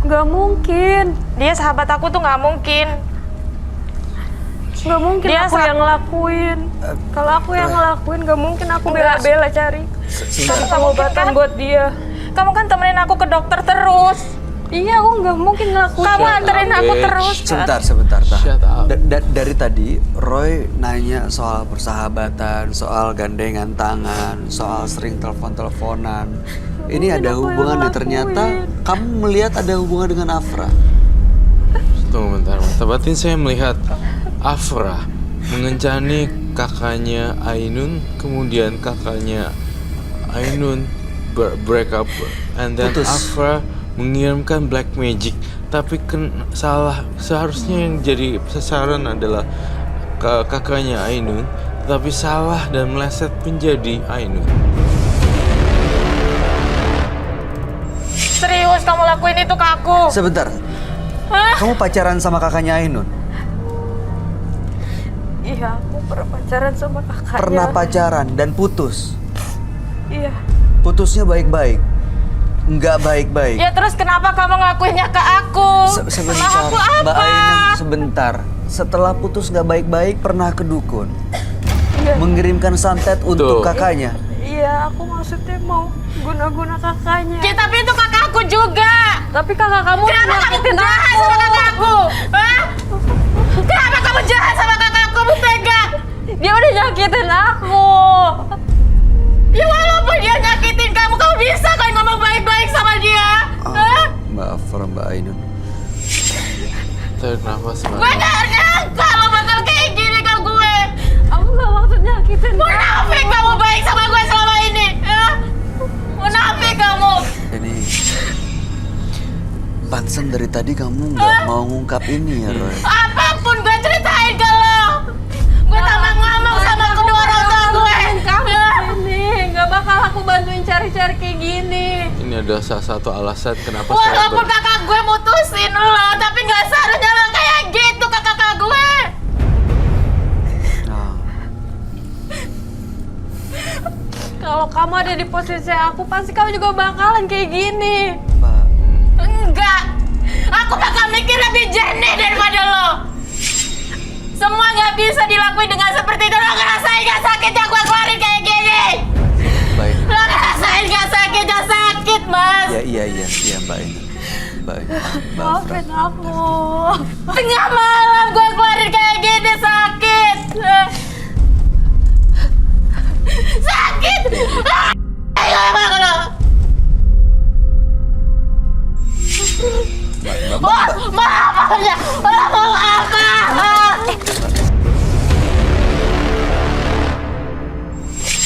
Nggak mungkin. Dia sahabat aku tuh nggak mungkin. Nggak mungkin Dia aku yang ngelakuin. Kalau aku yang ngelakuin, nggak mungkin aku bela-bela cari pengobatan buat dia. Kamu kan temenin aku ke dokter terus. Iya, aku nggak mungkin ngelakuin. Kamu anterin aku terus. Sebentar, Tah. Shut up. Dari tadi Roy nanya soal persahabatan, soal gandengan tangan, soal sering telepon-teleponan. Ini ada hubungan nih, ternyata kamu melihat ada hubungan dengan Afra. Tunggu bentar. Tepatin saya melihat Afra mengencani kakaknya Ainun, kemudian kakaknya Ainun break up, and then Putus. Afra mengirimkan black magic. Tapi salah, seharusnya yang jadi sasaran adalah kakaknya Ainun, tapi salah dan meleset menjadi Ainun. Serius kamu lakuin itu ke aku? Sebentar. Kamu pacaran sama kakaknya Ainun? Iya, aku pernah pacaran sama kakaknya. Pernah pacaran dan putus? Iya. Putusnya baik-baik? Nggak baik-baik? Ya terus kenapa kamu ngelakuinnya ke aku? Sebentar, Salah aku apa? Mbak Ainun, sebentar. Setelah putus nggak baik-baik, pernah ke dukun? Iya. Mengirimkan santet untuk Tuh. kakaknya? Iya, aku maksudnya mau guna-guna kakaknya. Ya, tapi itu kakak aku juga. Tapi kakak kamu Kenapa kamu nyakitin jahat aku. sama kakak aku? Hah? Kenapa kamu jahat sama kakak aku? Kamu tega? Dia udah nyakitin aku. Ya walaupun dia nyakitin kamu, kamu bisa kan ngomong baik-baik sama dia? Hah? Mbak Afra, Mbak Ainun. Tarik nafas, Mbak. Gue gak nyangka lo bakal kayak gini ke gue. Aku gak maksud nyakitin Munafik kamu baik sama gue selama ini. Hah? Munafik kamu. Jadi, pantesan dari tadi kamu nggak mau ngungkap ini ya, Roy? Apapun gue ceritain ke lo. Gue tambah ngomong sama kedua orang tua gue. Kamu ini gak bakal aku bantuin cari-cari kayak gini. Ini adalah salah satu alasan kenapa saya Walaupun kakak gue mutusin lo, tapi gak seharusnya lo kayak gitu ke kakak gue. Nah, Kalau kamu ada di posisi aku, pasti kamu juga bakalan kayak gini. Mbak. Enggak. Aku bakal mikir lebih jernih daripada lo. Semua gak bisa dilakuin dengan seperti itu. Lo ngerasain gak sakitnya gue keluarin kayak gini? Mbak Ainun. Lo ngerasain gak sakitnya? Sakit, Mas. Iya, Mbak Ainun. Mbak Ainun, Mbak Afra. Maafin aku. Tengah malam gue keluarin kayak gini, sakit. Sakit. Ayo emang lo. Mau apa aja? Lo mau apa?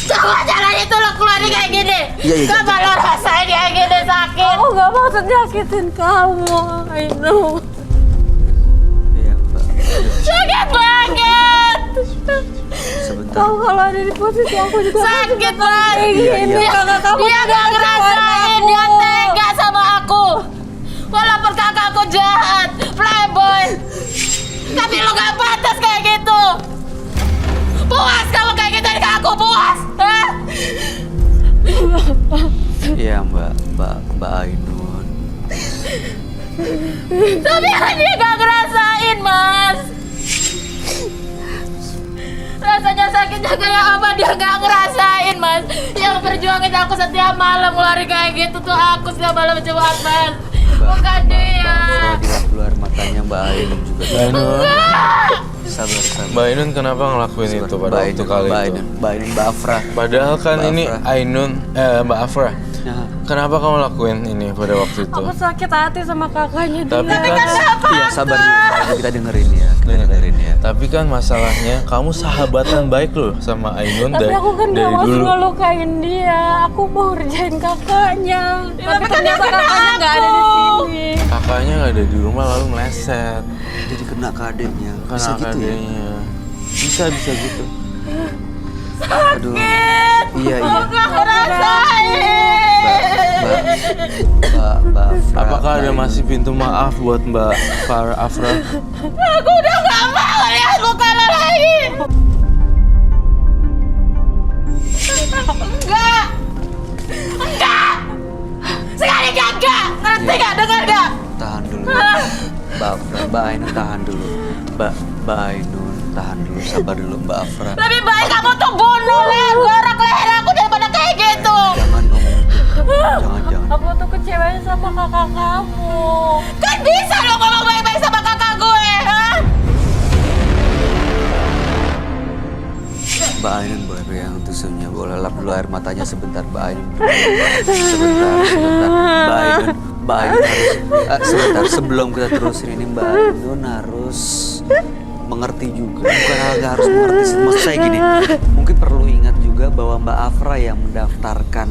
Coba jalan itu lo keluarin kayak gini. Iya, Coba lo rasain kayak gini sakit. Aku gak maksud nyakitin kamu. I know. Iya, Mbak. Sakit banget. Sebentar. Kamu kalau ada di posisi aku juga Sakit banget. Iya, iya. Kakak kamu Dia juga gak ngerasain, aku. dia tega sama aku. Walaupun kakakku jahat, playboy, tapi lo gak pantas kayak gitu. Puas kamu kayak gitu dari aku, puas. Hah? Iya, Mbak Ainun. Tapi kan dia gak ngerasain, Mas. Rasanya sakitnya kayak apa dia gak ngerasain, Mas. Yang berjuangin aku setiap malam ngeluarin kayak gitu tuh aku setiap malam coba, Mas. Bukan dia. Mbak Afra keluar matanya, Mbak Ainun juga. Mbak Ainun, Sabar. Mbak Ainun kenapa ngelakuin itu pada waktu kali itu? Mbak Ainun, Mbak Afra. Padahal kan Mbak ini Afra. Ainun, Mbak Afra. Nah, Kenapa kamu lakuin ini pada waktu itu? Aku sakit hati sama kakaknya dia. Tapi kan, iya sabar dulu, Mbak Ainun, kita dengerin ya. Kita dengerin ya. tapi kan masalahnya kamu sahabatan baik loh sama Ainun Tapi aku kan gak dari mau dulu. ngelukain dia. Aku mau ngerjain kakaknya. Tapi tapi kan ternyata dia kena kakaknya gak ada di aku. sini. Kakaknya nggak ada di rumah lalu meleset. Jadi kena ke adiknya. Bisa Karena gitu ya? adanya. Bisa gitu. Aduh. Iya. Gak ngerasain. Mbak Afra. Apakah ada Mbak Ainun. masih pintu maaf buat Mbak Afra? Aku udah gak mau lihat muka lo lagi. Enggak. Sekali enggak. Ngerti gak? Dengar gak? Tahan dulu. Mbak Ainun, tahan dulu, sabar dulu Mbak Afra. Lebih baik kamu tuh bunuh gorok leher aku daripada kayak gitu. Jangan ngomong gitu. Jangan. Aku tuh kecewa sama kakak kamu. Kan bisa lo ngomong baik-baik sama kakak gue, ha? Mbak Ainun boleh pegang tusuknya, boleh lap dulu air matanya sebentar Mbak Ainun. Sebentar. Mbak Ainun harus, sebentar sebelum kita terusin ini Mbak Ainun harus mengerti juga. Bukan agak harus mengerti sih, maksud saya gini. Mungkin perlu ingat juga bahwa Mbak Afra yang mendaftarkan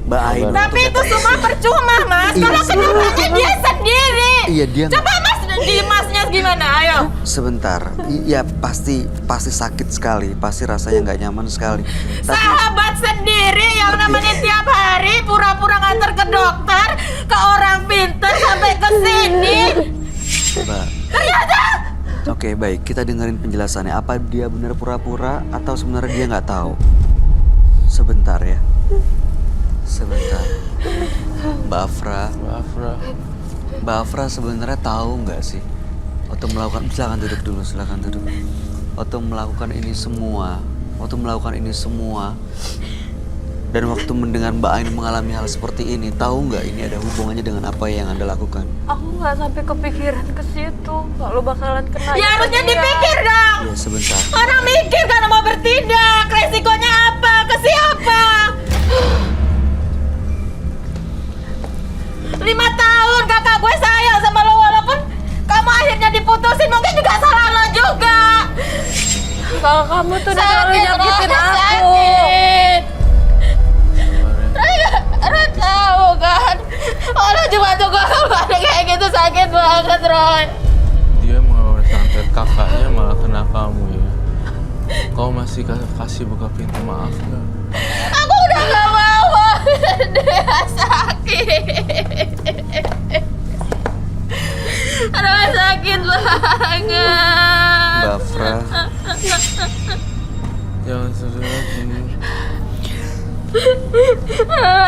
Mbak Ainun. Tapi itu semua percuma, Mas. Iya, Kalau kenyataannya dia sendiri. Iya, dia Coba Mas di Masnya gimana? Ayo. sebentar. Iya pasti sakit sekali, pasti rasanya nggak nyaman sekali. Tapi Sahabat sendiri yang nemenin tiap hari pura-pura nganter ke dokter, ke orang pintar sampai ke sini. Mbak, Ternyata oke baik, kita dengerin penjelasannya. Apa dia benar pura-pura atau sebenarnya dia nggak tahu? Sebentar ya. Sebentar. Mbak Afra sebenarnya tahu nggak sih? Waktu melakukan, silakan duduk. Waktu melakukan ini semua, dan waktu mendengar Mbak Ainun mengalami hal seperti ini, tahu nggak ini ada hubungannya dengan apa yang Anda lakukan? Aku nggak sampai kepikiran ke situ kalau bakalan kena. ya harusnya dia. dipikir dong. Ya sebentar. Orang mikir kan mau bertindak, resikonya apa, ke siapa? 5 tahun kakak gue sayang sama lo, walaupun kamu akhirnya diputusin, mungkin juga salah lo juga. Kalau kamu tuh udah terlalu nyakitin aku. Sakit. Lo tahu kan? Orang cuma tuh kalau ada kayak gitu sakit banget, Roy. Dia mau santet kakaknya malah kena kamu ya. Kau masih kasih buka pintu maaf gak? Aku udah gak mau, dia sakit. Aduh sakit banget. Mbak Afra, Jangan sedih lagi.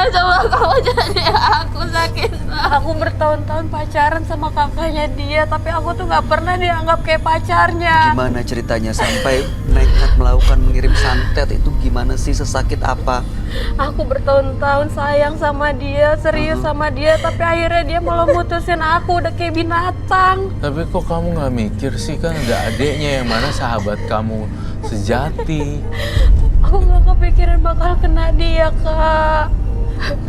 Coba kamu jadi aku sakit banget. Aku bertahun-tahun pacaran sama kakaknya dia, tapi aku tuh nggak pernah dianggap kayak pacarnya. gimana ceritanya sampai nekat melakukan mengirim santet itu gimana sih, sesakit apa? Aku bertahun-tahun sayang sama dia, serius sama dia, tapi akhirnya dia malah mutusin aku, udah kayak binatang. Tapi kok kamu nggak mikir sih, kan ada adeknya yang mana sahabat kamu sejati. Aku nggak kepikiran bakal kena dia, Kak.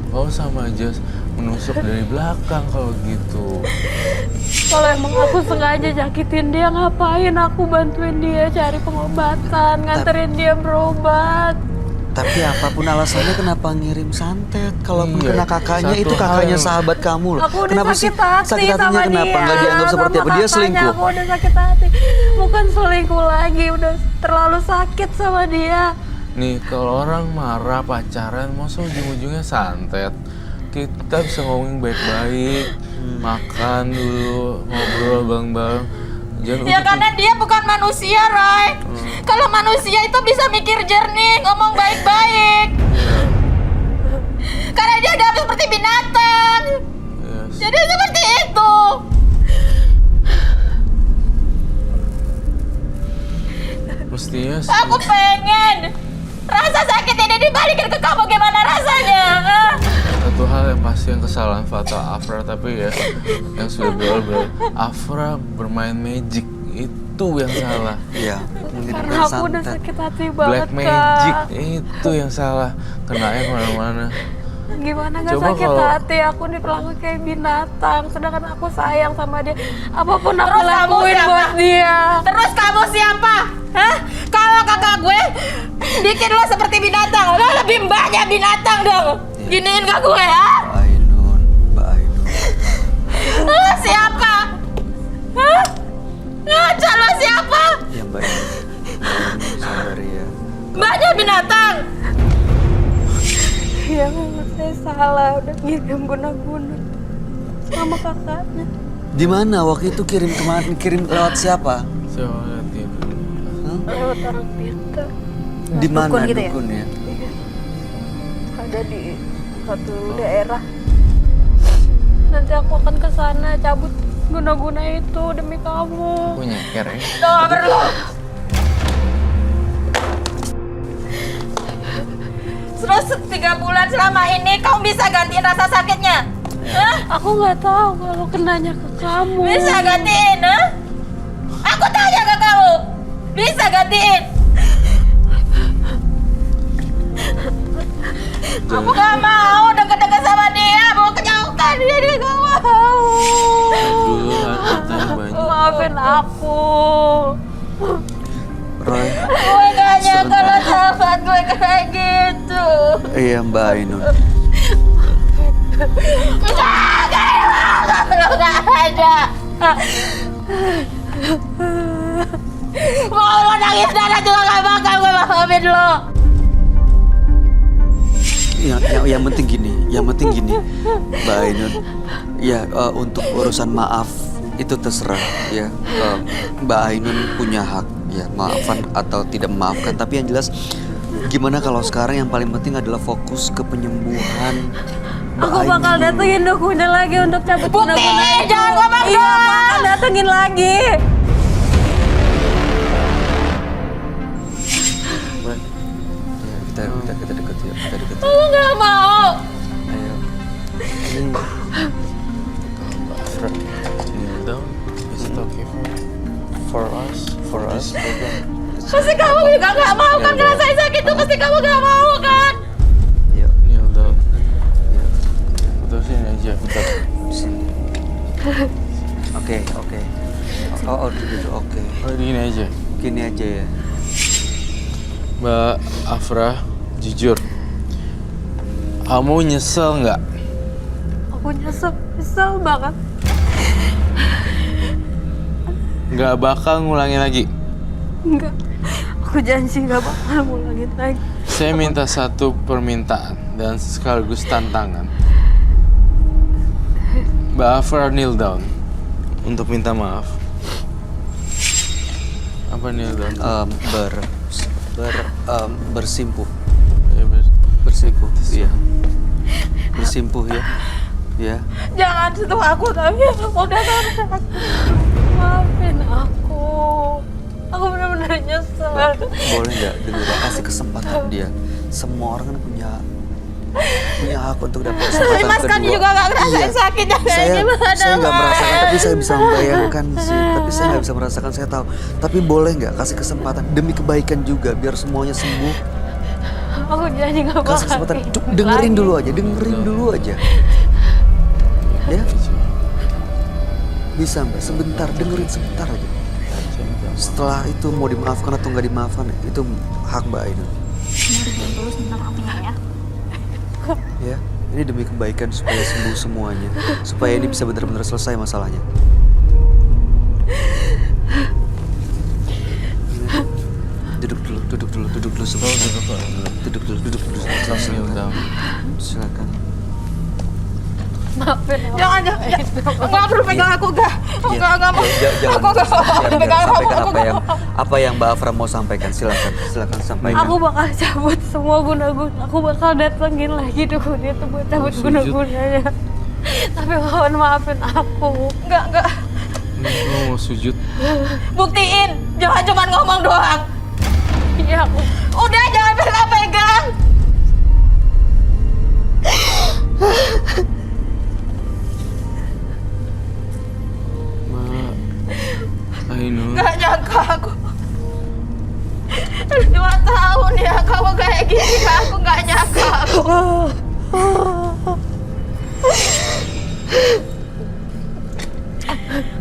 Kau sama aja menusuk dari belakang kalau gitu. Kalau emang aku sengaja nyakitin dia, ngapain aku bantuin dia cari pengobatan, nganterin dia berobat. Tapi apapun alasannya kenapa ngirim santet? Kalaupun Iya, kena kakaknya, satu itu hal kakaknya yang- sahabat kamu loh. Aku udah Kenapa sih sakit hati sakit hatinya sama kenapa? dia. Nggak dianggap seperti Sama apa? Dia kakaknya selingkuh. Aku udah sakit hati. Bukan selingkuh lagi, udah terlalu sakit sama dia. Nih, kalau orang marah pacaran, masa ujung-ujungnya santet? Kita bisa ngomongin baik-baik, makan dulu, ngobrol bareng-bareng. Jangan Ya ujuk- karena dia bukan manusia, Roy. Kalau manusia itu bisa mikir jernih, ngomong baik-baik. Karena dia udah seperti binatang. Yes. Jadi seperti itu. Mestinya sih. Aku pengen rasa sakit ini dibalikin ke kamu, gimana rasanya? Ah? Satu hal yang pasti, yang kesalahan fatal Afra, tapi ya yang sudah berlalu. Afra bermain magic, itu yang salah. Iya, Karena mengirimkan aku udah santet. sakit hati banget, Black magic, Kak. itu yang salah. Kenanya kemana-mana. Gimana gak Coba sakit kalau- hati, aku diperlakukan kayak binatang. Sedangkan aku sayang sama dia. Apapun aku Terus kamu lakuin siapa? buat dia. Terus kamu siapa? Hah? Kalau kakak gue bikin lo seperti binatang, lo lebih banyak binatang dong. Giniin ke gue, ha? Mbak Ainun, Mbak Ainun. Lo siapa? Hah? Ngaca lo siapa? Ya Mbak Ainun, Mbak Ainun sabar ya. Banyak binatang. Ya memang saya salah, udah ngirim guna-guna sama kakaknya. Di mana waktu itu kirim kemana? Kirim lewat siapa? Saya lihat dia. Hah? Lewat orang pintar. Di mana Dukun gitu ya? dukunnya? Ada di satu daerah. Nanti aku akan ke sana cabut guna-guna itu demi kamu. Aku nyeker ya. Udah gak perlu. Terus 3 bulan selama ini kamu bisa gantiin rasa sakitnya? Hah? Aku nggak tahu kalau kenanya ke kamu. Bisa gantiin, ha? Aku tanya ke kamu. Bisa gantiin? Aku gak mau deket-deket sama dia. Mau kejauhkan dia gak mau. Aduh, hartanya banyak. Maafin aku. Roy, Gue gak nyangka lo sahabat gue kayak gitu. iya Mbak Ainun. Lo gak ada. Mau lo nangis darah juga gak bakal gue maafin lo. Yang penting gini, Mbak Ainun. Ya, untuk urusan maaf itu terserah ya. Mbak Ainun punya hak ya, maafkan atau tidak memaafkan. Tapi yang jelas, gimana kalau sekarang yang paling penting adalah fokus ke penyembuhan Mbak Aku bakal Ainun. datengin dokumen lagi untuk cabut Buktiin, guna-guna itu. jangan ngomong Iya, doang. aku akan datengin lagi. Mbak, ya, kita deket ya, kita deket. Aku gak mau. Ayo. Afra, kneel down. Is it okay for us? For us, Pasti kamu juga gak mau kan ngerasain sakit itu. Pasti kamu gak mau kan. Yuk, kneel down. yuk. Atau sini aja, bentar. Di sini. Oke. Oh, gitu. Oke. Oh, gini aja. Gini aja ya. Mbak Afra, jujur, kamu nyesel nggak? Aku nyesel banget. Nggak bakal ngulangin lagi. Enggak. Aku janji nggak bakal ngulangin lagi. Saya minta satu permintaan dan sekaligus tantangan. Mbak Afra kneel down untuk minta maaf. Apa kneel down? Bersimpuh. Ya, Bersimpuh. Iya. Bersimpuh ya. Ya. Jangan sentuh aku tapi aku udah sakit. Maafin aku. Aku benar-benar nyesel. Boleh nggak dengerin, kasih kesempatan dia. Semua orang kan punya hak untuk dapat kesempatan Mas kedua. kan juga gak ngerasain Iya. sakitnya kayak Saya gimana, nggak Mas. merasakan, tapi saya bisa membayangkan sih. Tapi saya nggak bisa merasakan, saya tahu. Tapi boleh nggak kasih kesempatan demi kebaikan juga, biar semuanya sembuh. Aku janji nggak bakal. Kasih kesempatan, kayak Cuk, gitu dengerin lagi. dulu aja, dengerin dulu aja. Ya, bisa Mbak, sebentar, dengerin sebentar aja. Setelah itu mau dimaafkan atau nggak dimaafkan, itu hak Mbak Ainun. Terus minta maafnya ya. Ya, ini demi kebaikan supaya sembuh semuanya, supaya ini bisa benar-benar selesai masalahnya. Duduk dulu sebentar. Duduk dulu. Silakan. Maafin aku. Jangan. Enggak perlu pegang aku, enggak. Enggak mau. Aku enggak mau pegang kamu. Sampaikan apa yang Mbak Afra mau sampaikan. Silakan sampaikan. Aku bakal cabut semua guna-guna. Aku bakal datengin lagi dukun itu buat cabut Sujud. guna-gunanya. Tapi mohon maafin aku. Enggak. Kamu mau sujud? Buktiin. Jangan cuma ngomong doang. Iya, aku. Udah jangan pegang-pegang. Mbak Ainun. Gak nyangka aku. 2 tahun ya kamu kayak gini. Aku gak nyangka aku.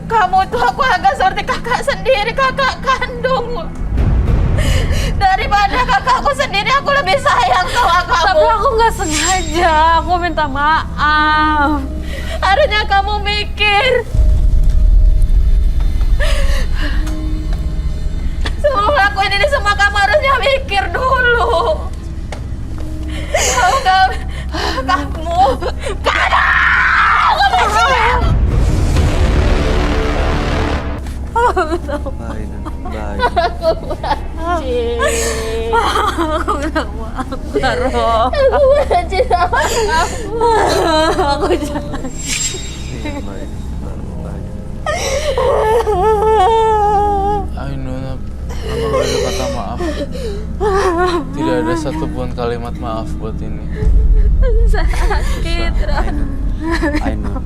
Kamu tuh aku agak seperti kakak sendiri, kakak kandung. Daripada kakakku sendiri aku lebih sayang sama kamu. Tapi aku nggak sengaja. Aku minta maaf. Harusnya kamu mikir. Sebelum lakuin ini semua kamu harusnya mikir dulu. Kamu Mbak Ainun. Aku minta maaf, Karo. aku benci sama kamu. Aku jangan. Iya, Mbak Ainun. Ainun, aku gak ada kata maaf. Tidak ada satupun kalimat maaf buat ini. Sakit, Roy. Ainun,